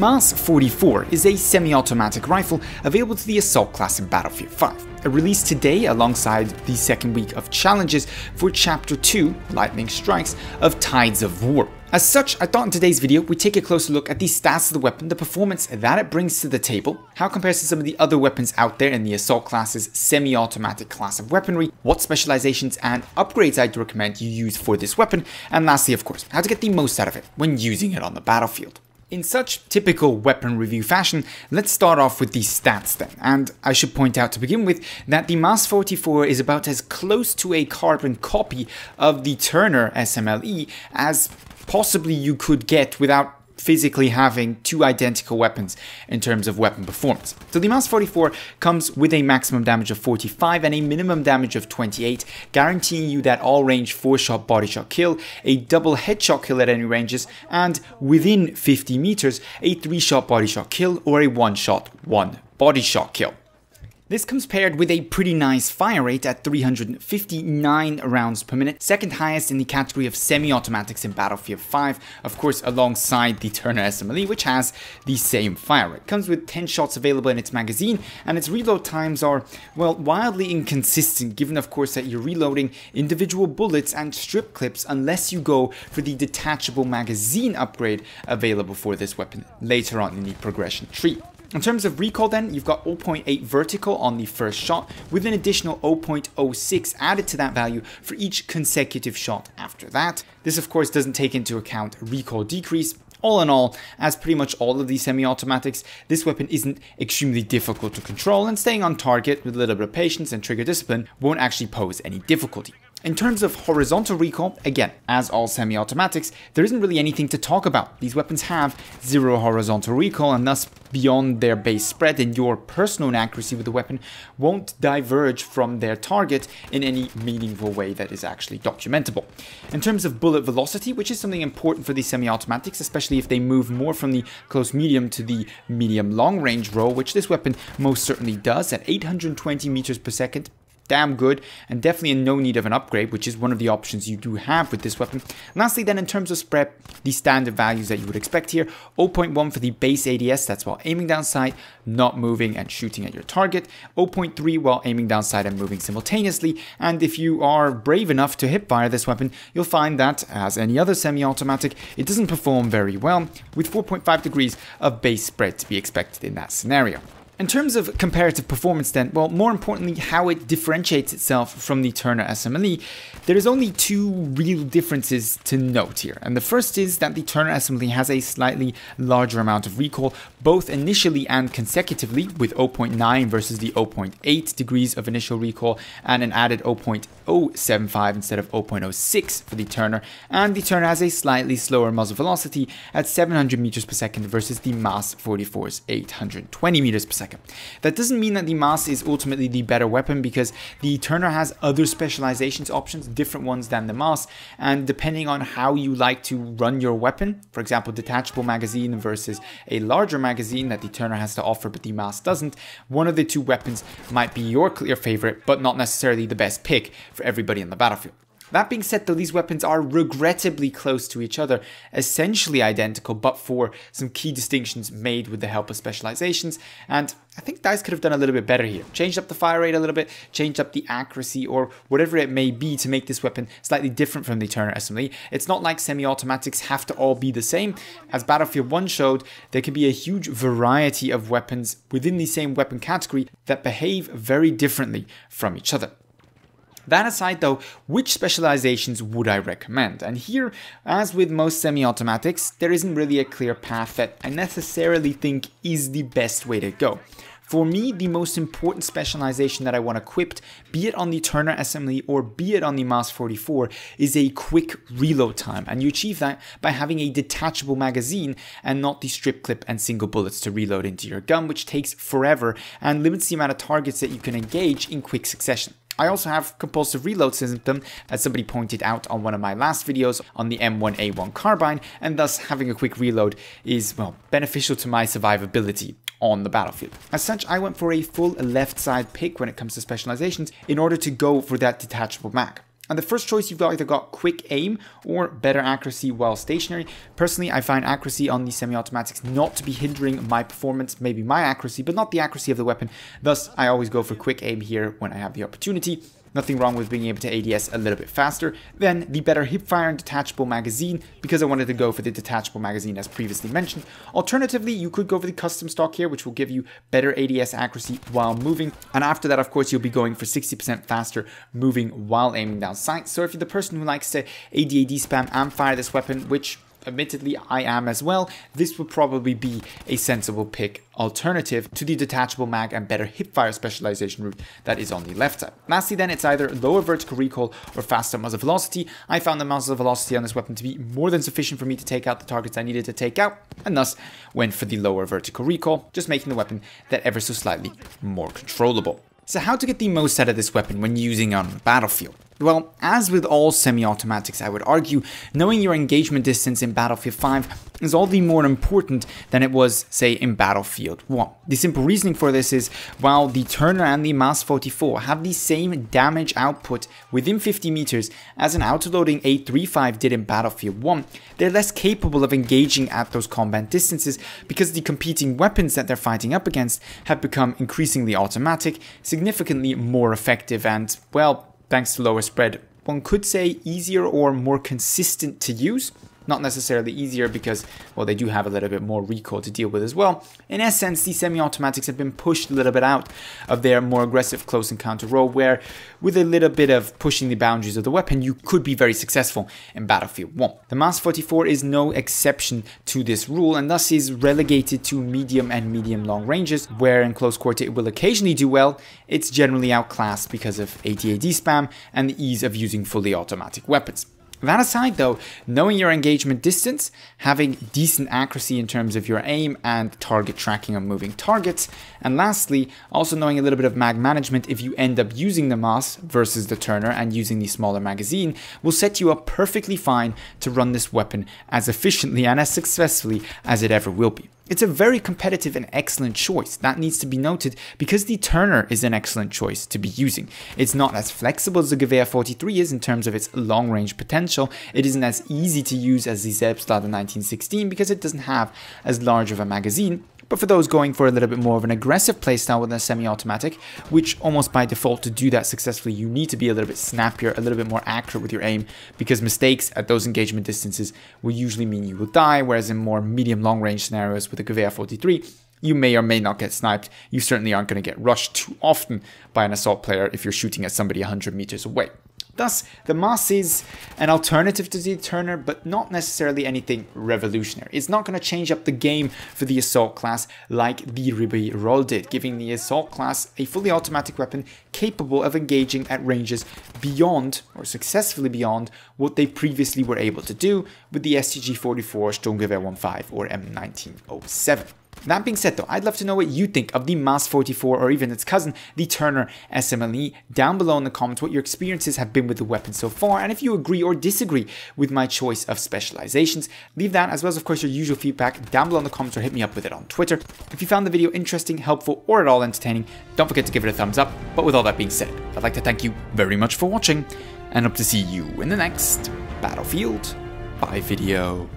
The MAS 44 is a semi-automatic rifle available to the assault class in Battlefield 5. Released today alongside the second week of challenges for Chapter 2, Lightning Strikes, of Tides of War. As such, I thought in today's video we'd take a closer look at the stats of the weapon, the performance that it brings to the table, how it compares to some of the other weapons out there in the assault class's semi-automatic class of weaponry, what specializations and upgrades I'd recommend you use for this weapon, and lastly, of course, how to get the most out of it when using it on the battlefield. In such typical weapon review fashion, let's start off with the stats then, and I should point out to begin with that the MAS 44 is about as close to a carbon copy of the Turner SMLE as possibly you could get without physically having two identical weapons in terms of weapon performance. So the MAS 44 comes with a maximum damage of 45 and a minimum damage of 28, guaranteeing you that all-range 4-shot body shot kill, a double headshot kill at any ranges, and within 50 meters, a 3-shot body shot kill or a 1-shot 1 body shot kill. This comes paired with a pretty nice fire rate at 359 rounds per minute, second highest in the category of semi-automatics in Battlefield 5, of course alongside the Turner SMLE, which has the same fire rate. Comes with 10 shots available in its magazine, and its reload times are, well, wildly inconsistent, given of course that you're reloading individual bullets and strip clips unless you go for the detachable magazine upgrade available for this weapon later on in the progression tree. In terms of recoil then, you've got 0.8 vertical on the first shot, with an additional 0.06 added to that value for each consecutive shot after that. This of course doesn't take into account recoil decrease. All in all, as pretty much all of these semi-automatics, this weapon isn't extremely difficult to control, and staying on target with a little bit of patience and trigger discipline won't actually pose any difficulty. In terms of horizontal recoil, again, as all semi-automatics, there isn't really anything to talk about. These weapons have zero horizontal recoil, and thus beyond their base spread, and your personal inaccuracy with the weapon won't diverge from their target in any meaningful way that is actually documentable. In terms of bullet velocity, which is something important for these semi-automatics, especially if they move more from the close medium to the medium long range role, which this weapon most certainly does at 820 meters per second. Damn good, and definitely in no need of an upgrade, which is one of the options you do have with this weapon. And lastly then, in terms of spread, the standard values that you would expect here: 0.1 for the base ADS, that's while aiming down sight, not moving and shooting at your target, 0.3 while aiming down sight and moving simultaneously, and if you are brave enough to hipfire this weapon, you'll find that, as any other semi-automatic, it doesn't perform very well, with 4.5 degrees of base spread to be expected in that scenario. In terms of comparative performance then, well, more importantly, how it differentiates itself from the Turner SMLE, there is only two real differences to note here. And the first is that the Turner SMLE has a slightly larger amount of recoil, both initially and consecutively, with 0.9 versus the 0.8 degrees of initial recoil, and an added 0.075 instead of 0.06 for the Turner. And the Turner has a slightly slower muzzle velocity at 700 meters per second versus the MAS 44's 820 meters per second. That doesn't mean that the MAS is ultimately the better weapon, because the Turner has other specializations options, different ones than the MAS, and depending on how you like to run your weapon, for example detachable magazine versus a larger magazine that the Turner has to offer but the MAS doesn't, one of the two weapons might be your clear favorite, but not necessarily the best pick for everybody on the battlefield. That being said though, these weapons are regrettably close to each other, essentially identical, but for some key distinctions made with the help of specializations, and I think DICE could have done a little bit better here. Changed up the fire rate a little bit, changed up the accuracy, or whatever it may be to make this weapon slightly different from the Turner SMLE. It's not like semi-automatics have to all be the same. As Battlefield 1 showed, there can be a huge variety of weapons within the same weapon category that behave very differently from each other. That aside though, which specializations would I recommend? And here, as with most semi-automatics, there isn't really a clear path that I necessarily think is the best way to go. For me, the most important specialization that I want equipped, be it on the Turner SMLE or be it on the MAS 44, is a quick reload time, and you achieve that by having a detachable magazine and not the strip clip and single bullets to reload into your gun, which takes forever and limits the amount of targets that you can engage in quick succession. I also have compulsive reload symptom, as somebody pointed out on one of my last videos on the M1A1 carbine, and thus having a quick reload is, well, beneficial to my survivability on the battlefield. As such, I went for a full left side pick when it comes to specializations in order to go for that detachable mag. And the first choice, you've either got quick aim or better accuracy while stationary. Personally, I find accuracy on these semi-automatics not to be hindering my performance, maybe my accuracy, but not the accuracy of the weapon. Thus, I always go for quick aim here when I have the opportunity. Nothing wrong with being able to ADS a little bit faster. Then the better hipfire and detachable magazine, because I wanted to go for the detachable magazine as previously mentioned. Alternatively, you could go for the custom stock here, which will give you better ADS accuracy while moving. And after that, of course, you'll be going for 60% faster moving while aiming down sights. So if you're the person who likes to AD spam and fire this weapon, which admittedly I am as well, this would probably be a sensible pick alternative to the detachable mag and better hipfire specialization route that is on the left side. Lastly then, it's either lower vertical recoil or faster muzzle velocity. I found the muzzle velocity on this weapon to be more than sufficient for me to take out the targets I needed to take out, and thus went for the lower vertical recoil, just making the weapon that ever so slightly more controllable. So how to get the most out of this weapon when using it on the battlefield? Well, as with all semi-automatics, I would argue, knowing your engagement distance in Battlefield 5 is all the more important than it was, say, in Battlefield 1. The simple reasoning for this is, while the Turner and the MAS 44 have the same damage output within 50 meters as an autoloading 835 did in Battlefield 1, they're less capable of engaging at those combat distances because the competing weapons that they're fighting up against have become increasingly automatic, significantly more effective and, well, thanks to lower spread, one could say easier or more consistent to use. Not necessarily easier because, well, they do have a little bit more recoil to deal with as well. In essence, the semi-automatics have been pushed a little bit out of their more aggressive close encounter role, where with a little bit of pushing the boundaries of the weapon, you could be very successful in Battlefield 1. The MAS 44 is no exception to this rule and thus is relegated to medium and medium-long ranges, where in close quarter it will occasionally do well. It's generally outclassed because of AD spam and the ease of using fully automatic weapons. That aside though, knowing your engagement distance, having decent accuracy in terms of your aim and target tracking on moving targets, and lastly, also knowing a little bit of mag management if you end up using the MAS versus the Turner and using the smaller magazine, will set you up perfectly fine to run this weapon as efficiently and as successfully as it ever will be. It's a very competitive and excellent choice. That needs to be noted because the Turner is an excellent choice to be using. It's not as flexible as the Gewehr 43 is in terms of its long range potential. It isn't as easy to use as the Selbstlader 1916 because it doesn't have as large of a magazine. But for those going for a little bit more of an aggressive playstyle with a semi-automatic, which almost by default to do that successfully, you need to be a little bit snappier, a little bit more accurate with your aim, because mistakes at those engagement distances will usually mean you will die, whereas in more medium-long range scenarios with the Gewehr 43, you may or may not get sniped. You certainly aren't going to get rushed too often by an assault player if you're shooting at somebody 100 meters away. Thus, the MAS is an alternative to the Turner, but not necessarily anything revolutionary. It's not going to change up the game for the assault class like the Ribeirol did, giving the assault class a fully automatic weapon capable of engaging at ranges beyond, or successfully beyond, what they previously were able to do with the STG-44, Sturmgewehr 15 or M1907. That being said though, I'd love to know what you think of the MAS 44 or even its cousin, the Turner SMLE, down below in the comments what your experiences have been with the weapon so far, and if you agree or disagree with my choice of specializations. Leave that as well as of course your usual feedback down below in the comments or hit me up with it on Twitter. If you found the video interesting, helpful, or at all entertaining, don't forget to give it a thumbs up. But with all that being said, I'd like to thank you very much for watching and hope to see you in the next Battlefield 5 video.